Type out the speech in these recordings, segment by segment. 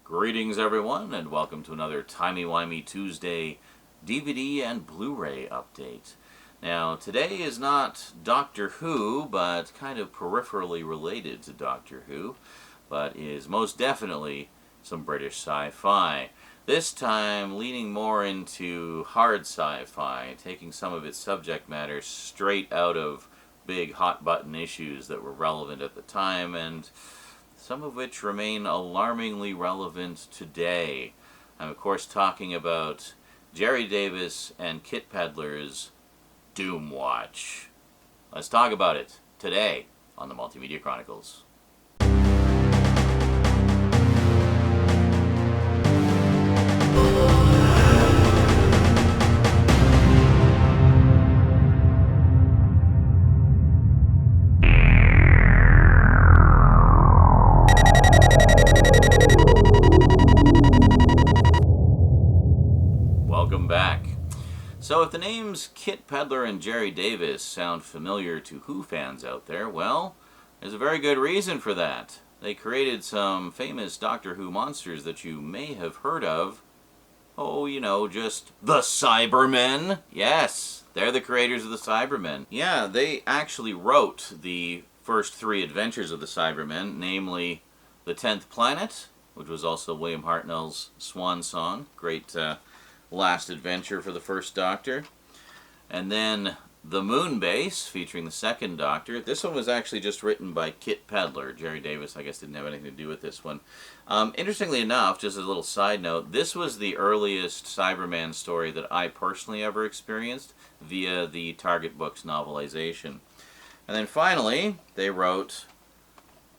Greetings everyone, and welcome to another Timey-Wimey Tuesday DVD and Blu-ray update. Now, today is not Doctor Who, but kind of peripherally related to Doctor Who, but is most definitely some British sci-fi. This time leaning more into hard sci-fi, taking some of its subject matter straight out of big hot-button issues that were relevant at the time, and some of which remain alarmingly relevant today. I'm of course talking about Gerry Davis and Kit Pedler's Doomwatch. Let's talk about it today on the Multimedia Chronicles. Back. So if the names Kit Pedler and Gerry Davis sound familiar to Who fans out there, well, there's a very good reason for that. They created some famous Doctor Who monsters that you may have heard of. Oh, you know, just the Cybermen. Yes, they're the creators of the Cybermen. Yeah, they actually wrote the first three adventures of the Cybermen, namely The 10th Planet, which was also William Hartnell's swan song. Great last adventure for the first Doctor. And then The Moon Base, featuring the second Doctor. This one was actually just written by Kit Pedler. Gerry Davis, I guess, didn't have anything to do with this one. Interestingly enough, just as a little side note, this was the earliest Cyberman story that I personally ever experienced via the Target Books novelization. And then finally, they wrote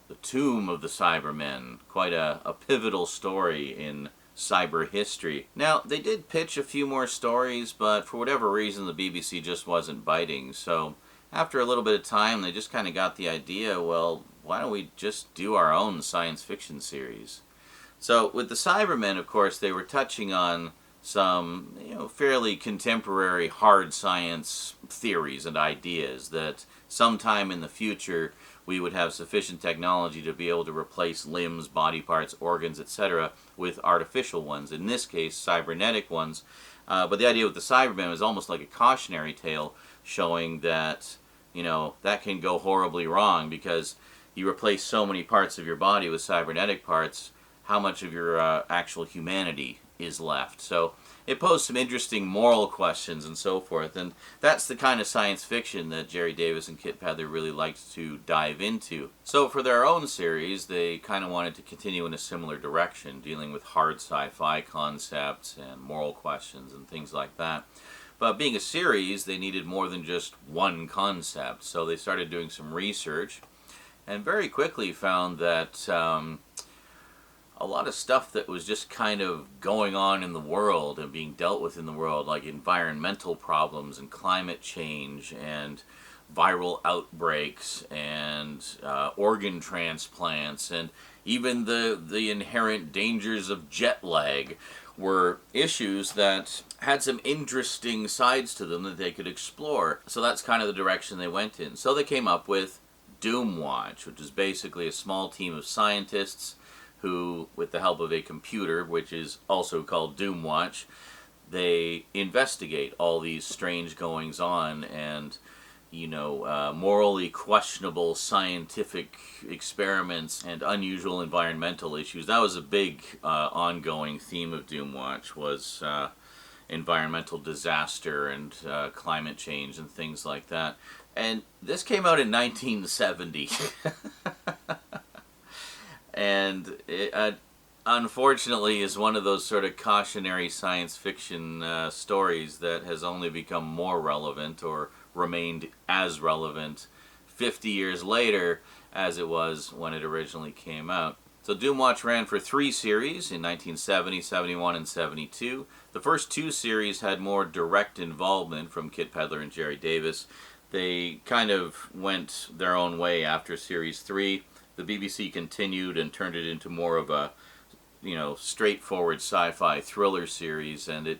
The Tomb of the Cybermen. Quite a pivotal story in cyber history. Now, they did pitch a few more stories, but for whatever reason the BBC just wasn't biting, so after a little bit of time they just kind of got the idea, well, why don't we just do our own science fiction series? So with the Cybermen, of course, they were touching on some, fairly contemporary hard science theories and ideas that sometime in the future we would have sufficient technology to be able to replace limbs, body parts, organs, etc. with artificial ones, in this case cybernetic ones. But the idea with the Cybermen was almost like a cautionary tale showing that, that can go horribly wrong because you replace so many parts of your body with cybernetic parts, how much of your actual humanity is left. So it posed some interesting moral questions and so forth, and that's the kind of science fiction that Gerry Davis and Kit Pedler really liked to dive into. So for their own series, they kind of wanted to continue in a similar direction, dealing with hard sci-fi concepts and moral questions and things like that. But being a series, they needed more than just one concept, so they started doing some research and very quickly found that a lot of stuff that was just kind of going on in the world and being dealt with in the world, like environmental problems and climate change and viral outbreaks and organ transplants and even the inherent dangers of jet lag, were issues that had some interesting sides to them that they could explore. So that's kind of the direction they went in. So they came up with Doomwatch, which is basically a small team of scientists who, with the help of a computer, which is also called Doomwatch, they investigate all these strange goings-on and, morally questionable scientific experiments and unusual environmental issues. That was a big ongoing theme of Doomwatch, was environmental disaster and climate change and things like that. And this came out in 1970. And it, unfortunately, is one of those sort of cautionary science fiction stories that has only become more relevant or remained as relevant 50 years later as it was when it originally came out. So Doomwatch ran for 3 series in 1970, 71, and 72. The first 2 series had more direct involvement from Kit Pedler and Gerry Davis. They kind of went their own way after series 3. The BBC continued and turned it into more of a, straightforward sci-fi thriller series, and it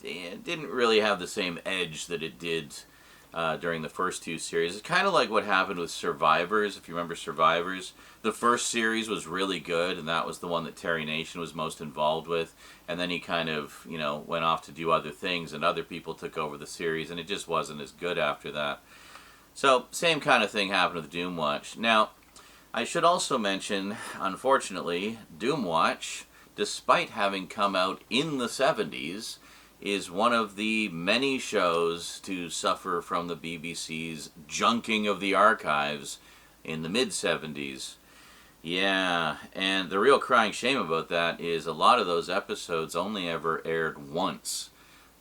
didn't really have the same edge that it did during the first two series. It's kind of like what happened with Survivors, if you remember Survivors. The first series was really good, and that was the one that Terry Nation was most involved with. And then he kind of, went off to do other things, and other people took over the series, and it just wasn't as good after that. So, same kind of thing happened with Doomwatch. Now, I should also mention, unfortunately, Doomwatch, despite having come out in the 70s, is one of the many shows to suffer from the BBC's junking of the archives in the mid-70s. Yeah, and the real crying shame about that is a lot of those episodes only ever aired once,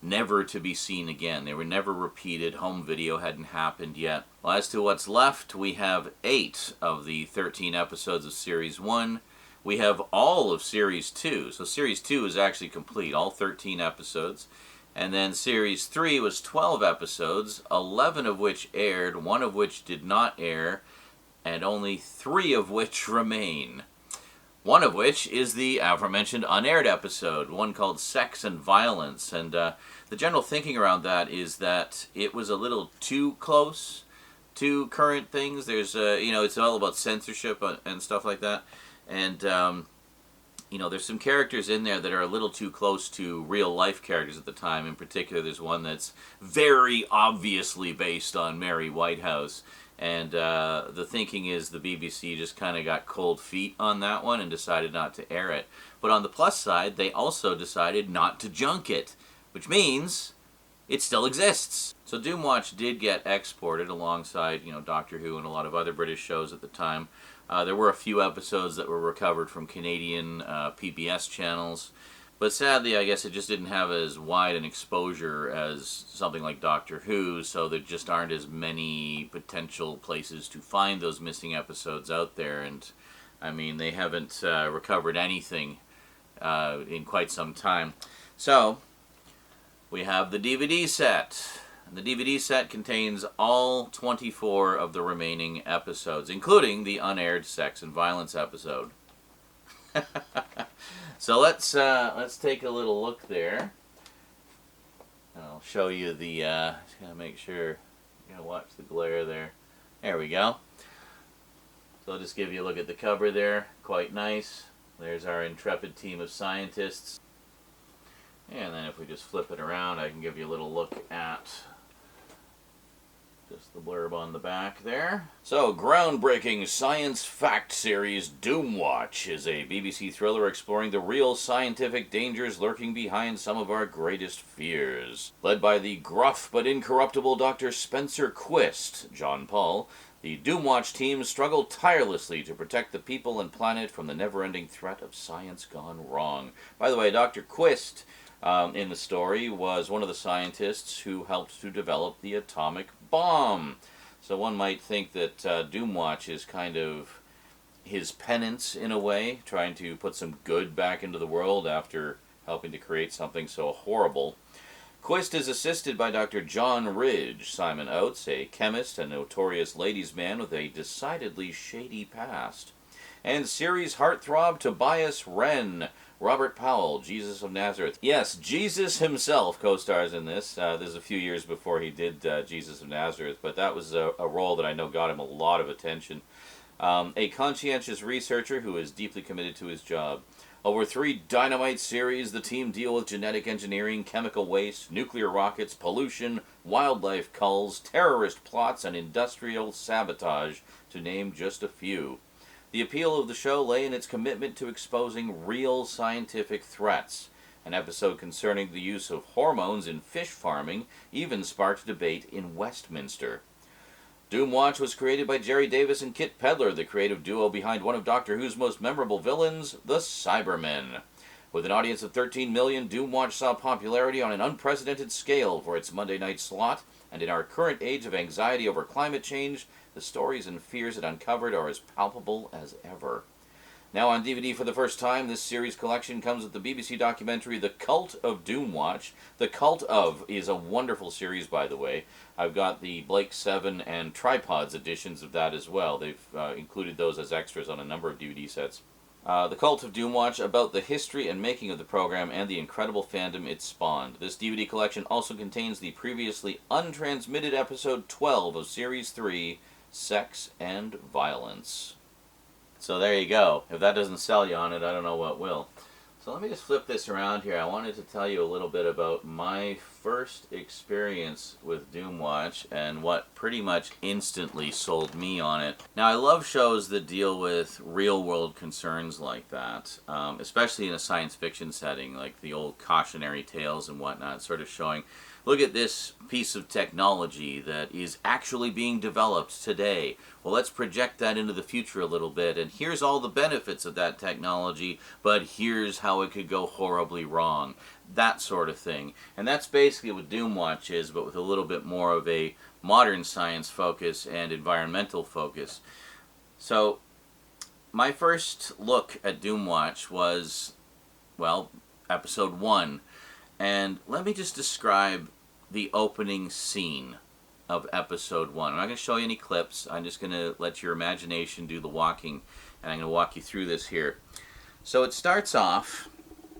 never to be seen again. They were never repeated. Home video hadn't happened yet. Well, as to what's left, we have 8 of the 13 episodes of Series 1. We have all of Series 2. So Series 2 is actually complete, all 13 episodes. And then Series 3 was 12 episodes, 11 of which aired, 1 of which did not air, and only 3 of which remain. One of which is the aforementioned unaired episode, one called Sex and Violence. And the general thinking around that is that it was a little too close to current things. There's, it's all about censorship and stuff like that. And, there's some characters in there that are a little too close to real-life characters at the time. In particular, there's one that's very obviously based on Mary Whitehouse. And the thinking is the BBC just kind of got cold feet on that one and decided not to air it. But on the plus side, they also decided not to junk it, which means it still exists. So Doomwatch did get exported alongside, Doctor Who and a lot of other British shows at the time. There were a few episodes that were recovered from Canadian PBS channels. But sadly, I guess it just didn't have as wide an exposure as something like Doctor Who, so there just aren't as many potential places to find those missing episodes out there. And, they haven't recovered anything in quite some time. So, we have the DVD set. And the DVD set contains all 24 of the remaining episodes, including the unaired Sex and Violence episode. So let's take a little look there. I'll show you the. Just gotta make sure. Gotta watch the glare there. There we go. So I'll just give you a look at the cover there. Quite nice. There's our intrepid team of scientists. And then if we just flip it around, I can give you a little look at just the blurb on the back there. So, groundbreaking science fact series Doomwatch is a BBC thriller exploring the real scientific dangers lurking behind some of our greatest fears. Led by the gruff but incorruptible Dr. Spencer Quist, John Paul, the Doomwatch team struggle tirelessly to protect the people and planet from the never-ending threat of science gone wrong. By the way, Dr. Quist in the story was one of the scientists who helped to develop the atomic bomb. So one might think that Doomwatch is kind of his penance in a way, trying to put some good back into the world after helping to create something so horrible. Quist is assisted by Dr. John Ridge, Simon Oates, a chemist and notorious ladies' man with a decidedly shady past, and series heartthrob Tobias Wren, Robert Powell, Jesus of Nazareth. Yes, Jesus himself co-stars in this. This is a few years before he did Jesus of Nazareth, but that was a role that I know got him a lot of attention. A conscientious researcher who is deeply committed to his job. Over 3 Dynamite series, the team deal with genetic engineering, chemical waste, nuclear rockets, pollution, wildlife culls, terrorist plots, and industrial sabotage, to name just a few. The appeal of the show lay in its commitment to exposing real scientific threats. An episode concerning the use of hormones in fish farming even sparked debate in Westminster. Doomwatch was created by Gerry Davis and Kit Pedler, the creative duo behind one of Doctor Who's most memorable villains, the Cybermen. With an audience of 13 million, Doomwatch saw popularity on an unprecedented scale for its Monday night slot, and in our current age of anxiety over climate change, the stories and fears it uncovered are as palpable as ever. Now on DVD for the first time, this series collection comes with the BBC documentary The Cult of Doomwatch. The Cult of is a wonderful series, by the way. I've got the Blake 7 and Tripods editions of that as well. They've included those as extras on a number of DVD sets. The Cult of Doomwatch, about the history and making of the program and the incredible fandom it spawned. This DVD collection also contains the previously untransmitted episode 12 of Series 3, Sex and Violence. So there you go. If that doesn't sell you on it, I don't know what will. So let me just flip this around here. I wanted to tell you a little bit about my first experience with Doomwatch and what pretty much instantly sold me on it. Now, I love shows that deal with real-world concerns like that, especially in a science fiction setting, like the old cautionary tales and whatnot, sort of showing, look at this piece of technology that is actually being developed today. Well, let's project that into the future a little bit, and here's all the benefits of that technology, but here's how it could go horribly wrong. That sort of thing. And that's basically what Doomwatch is, but with a little bit more of a modern science focus and environmental focus. So, my first look at Doomwatch was, well, episode 1. And let me just describe the opening scene of episode 1. I'm not going to show you any clips. I'm just going to let your imagination do the walking, and I'm going to walk you through this here. So it starts off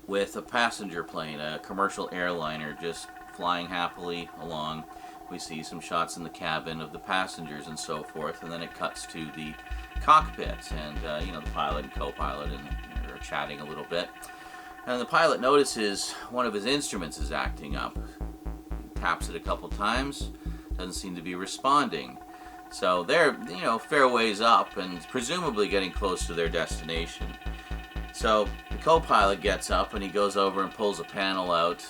with a passenger plane, a commercial airliner, just flying happily along. We see some shots in the cabin of the passengers and so forth, and then it cuts to the cockpit, and the pilot and co-pilot are chatting a little bit. And the pilot notices one of his instruments is acting up. He taps it a couple times, doesn't seem to be responding. So they're, fair ways up and presumably getting close to their destination. So the co-pilot gets up and he goes over and pulls a panel out,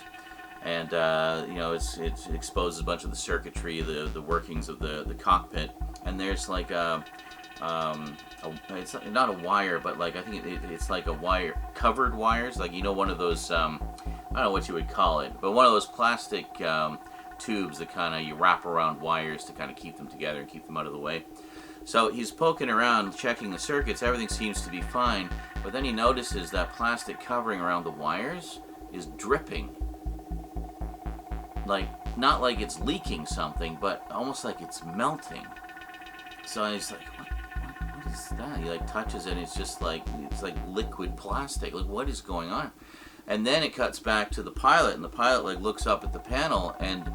and it exposes a bunch of the circuitry, the workings of the cockpit, and there's like it's not a wire, but like I think it's like a wire, covered wires, like one of those I don't know what you would call it, but one of those plastic tubes that kind of you wrap around wires to kind of keep them together and keep them out of the way. So he's poking around, checking the circuits, everything seems to be fine, but then he notices that plastic covering around the wires is dripping. Like, not like it's leaking something, but almost like it's melting. So he's like, what is that? He like touches it and it's like liquid plastic. Like, what is going on? And then it cuts back to the pilot, and the pilot like looks up at the panel, and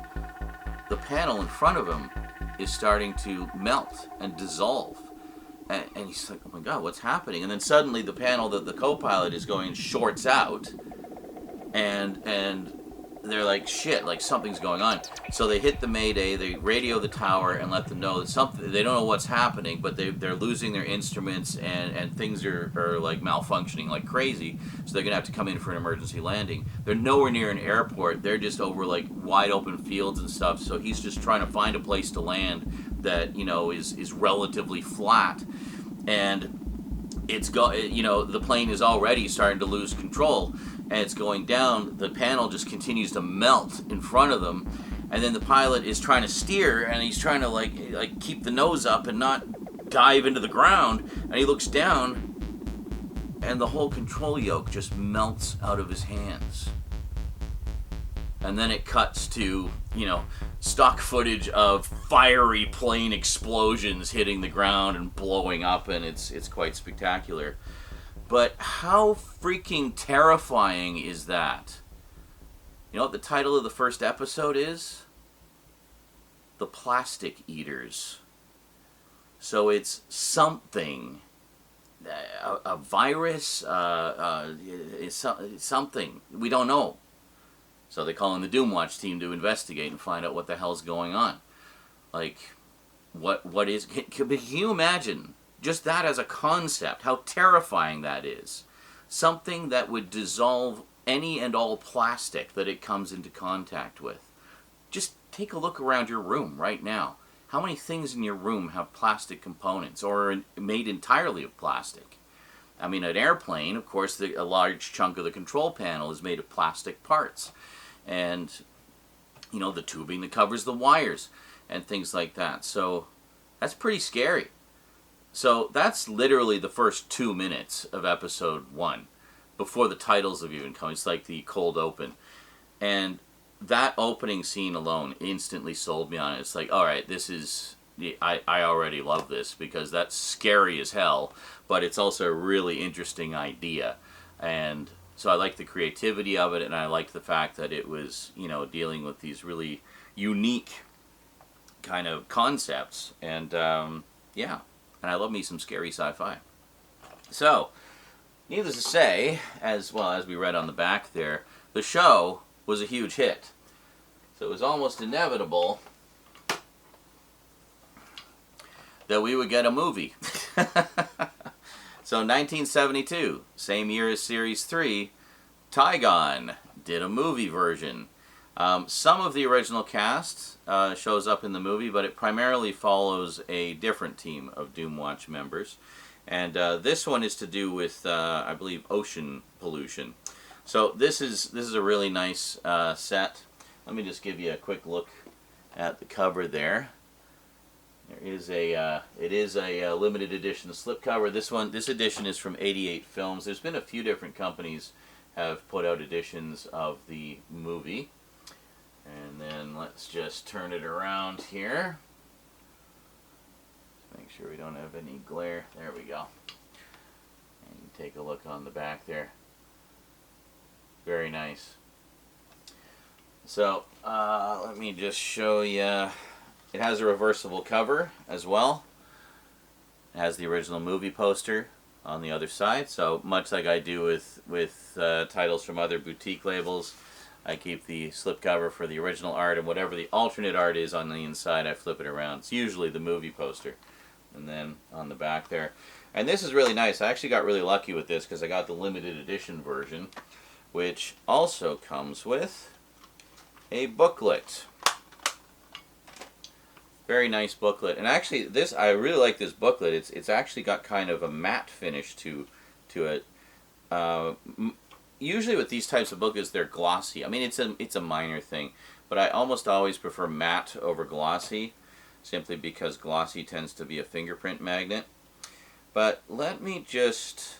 the panel in front of him is starting to melt and dissolve. And he's like, oh my god, what's happening? And then suddenly the panel that the co-pilot is going shorts out, and they're like, shit, like something's going on. So they hit the mayday, they radio the tower and let them know that something, they don't know what's happening, but they're losing their instruments, and things are like malfunctioning like crazy, so they're gonna have to come in for an emergency landing. They're nowhere near an airport, they're just over like wide open fields and stuff, so he's just trying to find a place to land that, is relatively flat. And the plane is already starting to lose control, and it's going down. The panel just continues to melt in front of them, and then the pilot is trying to steer, and he's trying to like keep the nose up and not dive into the ground, and he looks down, and the whole control yoke just melts out of his hands. And then it cuts to, stock footage of fiery plane explosions hitting the ground and blowing up, and it's quite spectacular. But how freaking terrifying is that? You know what the title of the first episode is? The Plastic Eaters. So it's something. A virus? It's something. We don't know. So they call in the Doomwatch team to investigate and find out what the hell's going on. Like, what is... Can you imagine just that as a concept, how terrifying that is? Something that would dissolve any and all plastic that it comes into contact with. Just take a look around your room right now. How many things in your room have plastic components or are made entirely of plastic? I mean, an airplane, of course, a large chunk of the control panel is made of plastic parts. And, the tubing that covers the wires and things like that. So that's pretty scary. So that's literally the first 2 minutes of episode 1, before the titles have even come. It's like the cold open. And that opening scene alone instantly sold me on it. It's like, all right, this is I already love this because that's scary as hell, but it's also a really interesting idea. And so I like the creativity of it, and I like the fact that it was, you know, dealing with these really unique kind of concepts. And yeah, and I love me some scary sci-fi. So, needless to say, as well as we read on the back there, the show was a huge hit. So it was almost inevitable that we would get a movie. So 1972, same year as Series 3, Tygon did a movie version. Some of the original cast shows up in the movie, but it primarily follows a different team of Doomwatch members. And this one is to do with, I believe, ocean pollution. So this is a really nice set. Let me just give you a quick look at the cover there. There is it is a limited edition slipcover. This edition is from 88 Films. There's been a few different companies have put out editions of the movie. And then let's just turn it around here. Make sure we don't have any glare. There we go. And take a look on the back there. Very nice. So let me just show you. It has a reversible cover as well. It has the original movie poster on the other side. So much like I do with titles from other boutique labels, I keep the slipcover for the original art, and whatever the alternate art is on the inside, I flip it around. It's usually the movie poster. And then on the back there. And this is really nice. I actually got really lucky with this because I got the limited edition version, which also comes with a booklet. Very nice booklet. And actually, I really like this booklet. It's actually got kind of a matte finish to it. Usually with these types of booklets, they're glossy. I mean, it's a minor thing, but I almost always prefer matte over glossy, simply because glossy tends to be a fingerprint magnet. But let me just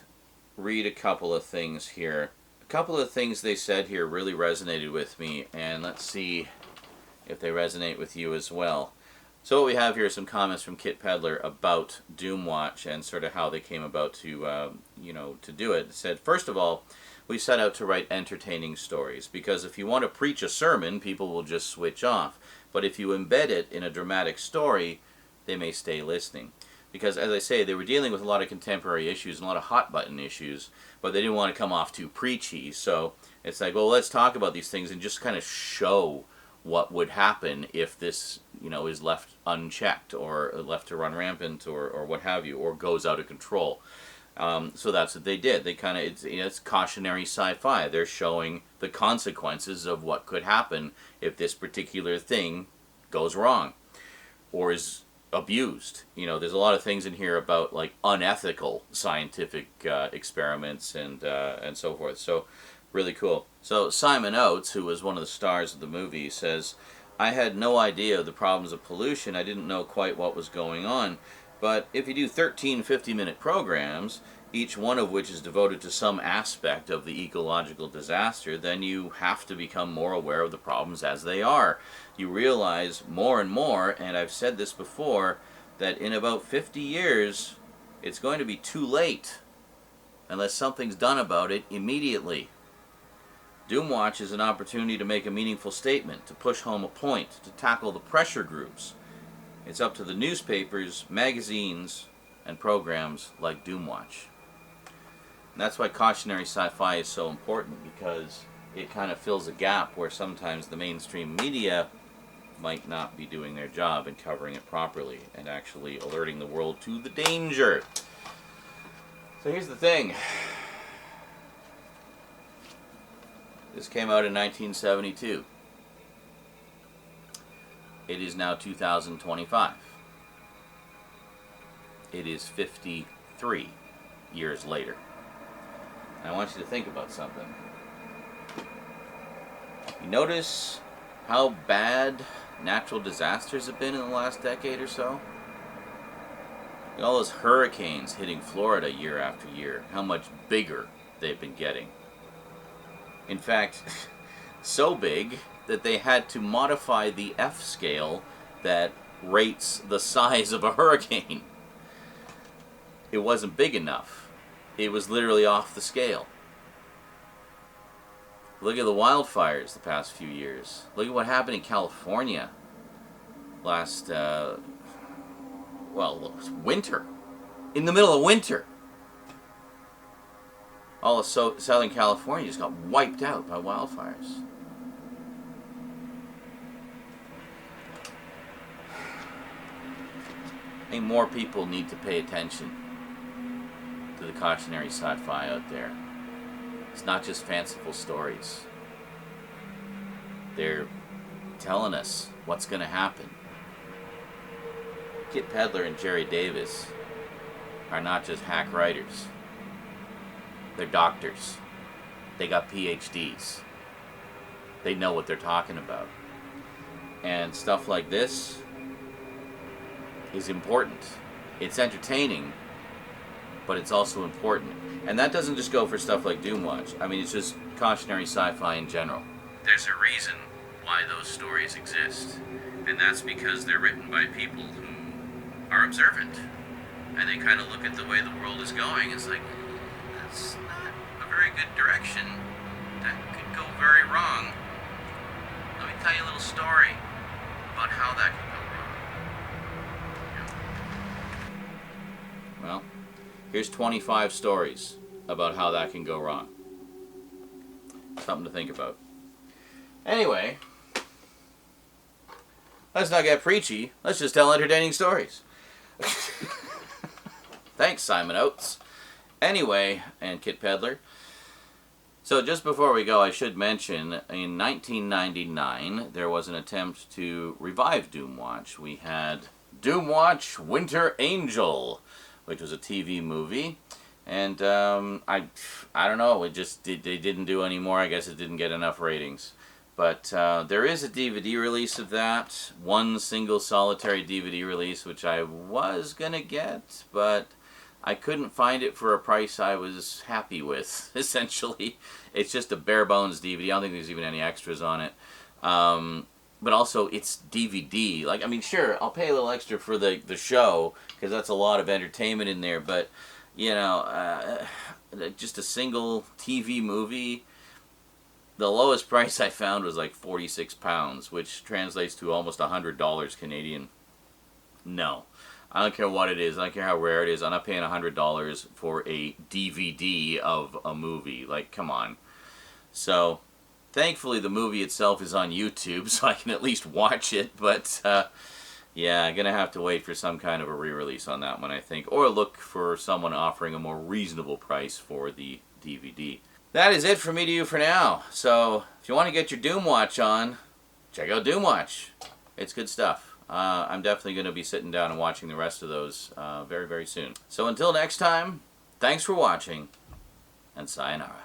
read a couple of things here. A couple of things they said here really resonated with me, and let's see if they resonate with you as well. So what we have here is some comments from Kit Pedler about Doomwatch and sort of how they came about to, to do it. It said, first of all, we set out to write entertaining stories, because if you want to preach a sermon, people will just switch off. But if you embed it in a dramatic story, they may stay listening. Because, as I say, they were dealing with a lot of contemporary issues and a lot of hot-button issues, but they didn't want to come off too preachy. So it's like, well, let's talk about these things and just kind of show what would happen if this, is left unchecked or left to run rampant or what have you, or goes out of control. So that's what they did. They kind of, it's cautionary sci-fi. They're showing the consequences of what could happen if this particular thing goes wrong or is abused. There's a lot of things in here about like unethical scientific experiments and so forth. So really cool. So Simon Oates, who was one of the stars of the movie, says, I had no idea of the problems of pollution. I didn't know quite what was going on. But if you do 13 50-minute programs, each one of which is devoted to some aspect of the ecological disaster, then you have to become more aware of the problems as they are. You realize more and more, and I've said this before, that in about 50 years, it's going to be too late unless something's done about it immediately. Doomwatch is an opportunity to make a meaningful statement, to push home a point, to tackle the pressure groups. It's up to the newspapers, magazines, and programs like Doomwatch. And that's why cautionary sci-fi is so important, because it kind of fills a gap where sometimes the mainstream media might not be doing their job and covering it properly and actually alerting the world to the danger. So here's the thing. This came out in 1972. It is now 2025. It is 53 years later. And I want you to think about something. You notice how bad natural disasters have been in the last decade or so? All those hurricanes hitting Florida year after year, how much bigger they've been getting. In fact, so big that they had to modify the F scale that rates the size of a hurricane. It wasn't big enough. It was literally off the scale. Look at the wildfires the past few years. Look at what happened in California last, well, it was winter. In the middle of winter. All of Southern California just got wiped out by wildfires. I think more people need to pay attention to the cautionary sci-fi out there. It's not just fanciful stories. They're telling us what's going to happen. Kit Pedler and Gerry Davis are not just hack writers. They're doctors. They got PhDs. They know what they're talking about. And stuff like this is important. It's entertaining, but it's also important. And that doesn't just go for stuff like Doomwatch. I mean, it's just cautionary sci-fi in general. There's a reason why those stories exist. And that's because they're written by people who are observant. And they kind of look at the way the world is going. It's like, that's not a very good direction. That could go very wrong. Let me tell you a little story about how that could go wrong. Well, here's 25 stories about how that can go wrong. Something to think about. Anyway, let's not get preachy. Let's just tell entertaining stories. Thanks, Simon Oates. Anyway, and Kit Pedler. So just before we go, I should mention, in 1999, there was an attempt to revive Doomwatch. We had Doomwatch Winter Angel, which was a TV movie. And I don't know, they didn't do any more. I guess it didn't get enough ratings. But there is a DVD release of that, one single solitary DVD release, which I was gonna get, but I couldn't find it for a price I was happy with, essentially. It's just a bare bones DVD. I don't think there's even any extras on it. But also, it's DVD. Like, I mean, sure, I'll pay a little extra for the show, because that's a lot of entertainment in there, but, you know, just a single TV movie, the lowest price I found was like £46, which translates to almost $100 Canadian. No. I don't care what it is. I don't care how rare it is. I'm not paying $100 for a DVD of a movie. Like, come on. So, thankfully the movie itself is on YouTube, so I can at least watch it. But, yeah, I'm going to have to wait for some kind of a re-release on that one, I think. Or look for someone offering a more reasonable price for the DVD. That is it from me to you for now. So, if you want to get your Doomwatch on, check out Doomwatch. It's good stuff. I'm definitely going to be sitting down and watching the rest of those very, very soon. So until next time, thanks for watching, and sayonara.